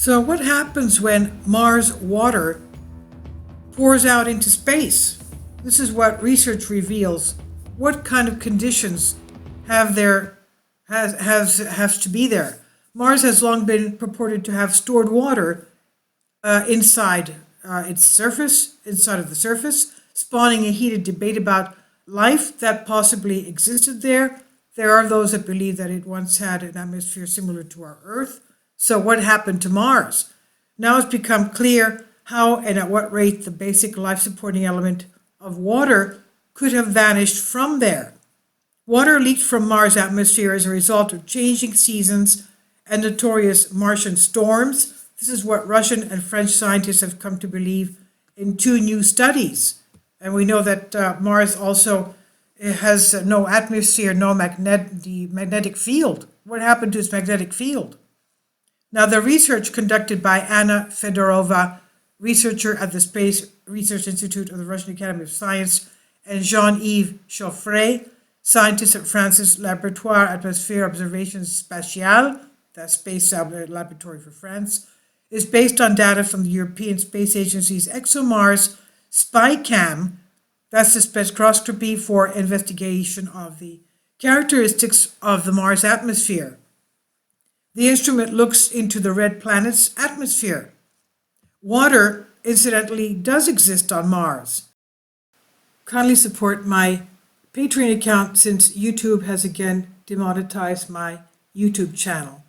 So what happens when Mars water pours out into space? This is what research reveals. What kind of conditions have to be there? Mars has long been purported to have stored water inside its surface, inside of the surface, spawning a heated debate about life that possibly existed there. There are those that believe that it once had an atmosphere similar to our Earth. So what happened to Mars? Now it's become clear how and at what rate the basic life-supporting element of water could have vanished from there. Water leaked from Mars' atmosphere as a result of changing seasons and notorious Martian storms. This is what Russian and French scientists have come to believe in two new studies. And we know that Mars also has no atmosphere, no magnetic field. What happened to its magnetic field? Now, the research conducted by Anna Fedorova, researcher at the Space Research Institute of the Russian Academy of Science, and Jean-Yves Chauffret, scientist at France's Laboratoire Atmosphère Observations Spatiales, the Space Laboratory for France, is based on data from the European Space Agency's ExoMars SpyCam, that's the spectroscopy for investigation of the characteristics of the Mars atmosphere. The instrument looks into the red planet's atmosphere. Water, incidentally, does exist on Mars. Kindly support my Patreon account since YouTube has again demonetized my YouTube channel.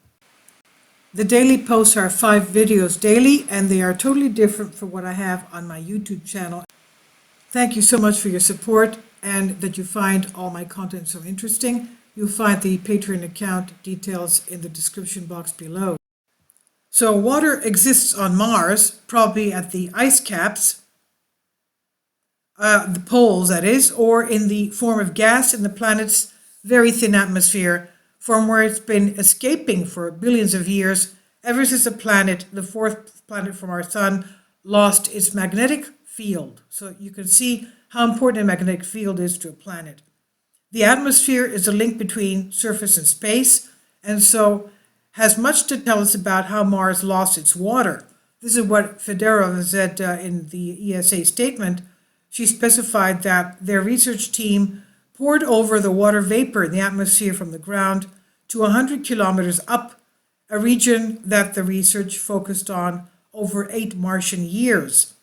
The daily posts are 5 videos daily, and they are totally different from what I have on my YouTube channel. Thank you so much for your support and that you find all my content so interesting. You'll find the Patreon account details in the description box below. So water exists on Mars, probably at the ice caps, the poles that is, or in the form of gas in the planet's very thin atmosphere, from where it's been escaping for billions of years, ever since the planet, the fourth planet from our sun, lost its magnetic field. So you can see how important a magnetic field is to a planet. The atmosphere is a link between surface and space, and so has much to tell us about how Mars lost its water. This is what Fedorova said in the ESA statement. She specified that their research team poured over the water vapor in the atmosphere from the ground to 100 kilometers up, a region that the research focused on over 8 Martian years.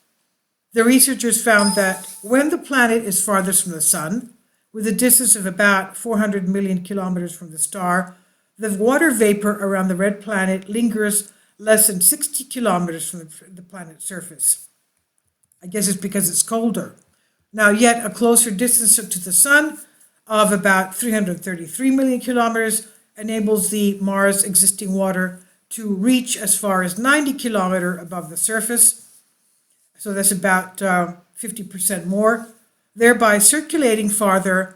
The researchers found that when the planet is farthest from the sun, with a distance of about 400 million kilometers from the star, the water vapor around the red planet lingers less than 60 kilometers from the planet's surface. I guess it's because it's colder. Now, yet a closer distance to the sun of about 333 million kilometers enables the Mars existing water to reach as far as 90 kilometers above the surface. So that's about 50% more, thereby circulating farther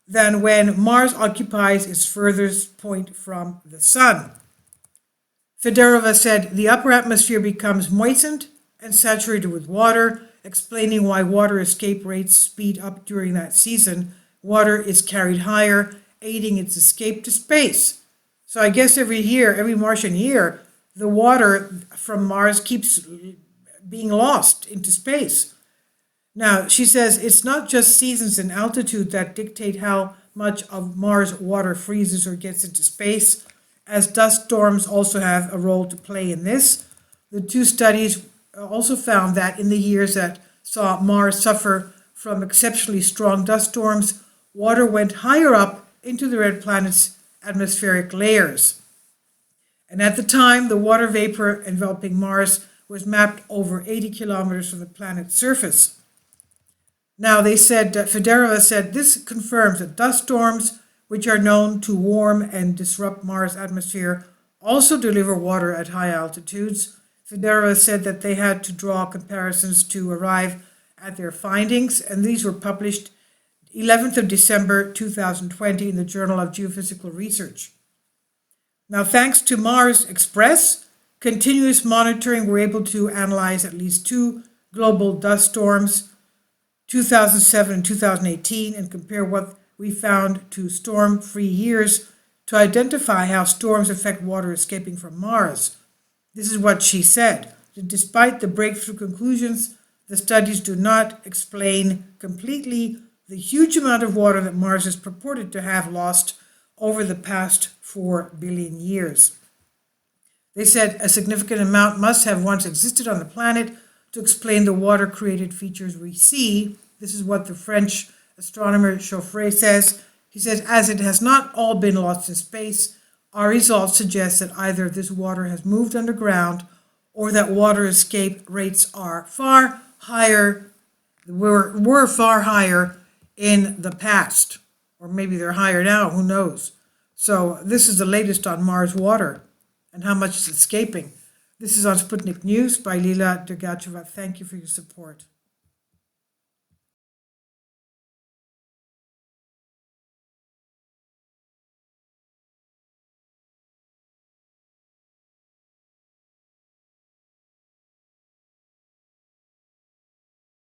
than when Mars occupies its furthest point from the sun. Fedorova said the upper atmosphere becomes moistened and saturated with water, explaining why water escape rates speed up during that season. Water is carried higher, aiding its escape to space. So I guess every year, every Martian year, the water from Mars keeps being lost into space. Now, she says it's not just seasons and altitude that dictate how much of Mars water freezes or gets into space, as dust storms also have a role to play in this. The two studies also found that in the years that saw Mars suffer from exceptionally strong dust storms, water went higher up into the red planet's atmospheric layers. And at the time, the water vapor enveloping Mars was mapped over 80 kilometers from the planet's surface. Now, they said, Fedorova said, this confirms that dust storms, which are known to warm and disrupt Mars' atmosphere, also deliver water at high altitudes. Fedorova said that they had to draw comparisons to arrive at their findings, and these were published 11th of December 2020 in the Journal of Geophysical Research. Now, thanks to Mars Express continuous monitoring, we're able to analyze at least 2 global dust storms, 2007 and 2018, and compare what we found to storm-free years to identify how storms affect water escaping from Mars. This is what she said. Despite the breakthrough conclusions, the studies do not explain completely the huge amount of water that Mars is purported to have lost over the past 4 billion years. They said a significant amount must have once existed on the planet to explain the water-created features we see. This is what the French astronomer Chauffret says. He says, as it has not all been lost in space, our results suggest that either this water has moved underground or that water escape rates are far higher, were far higher in the past. Or maybe they're higher now, who knows. So this is the latest on Mars water and how much is escaping. This is on Sputnik News by Lila Dergacheva. Thank you for your support.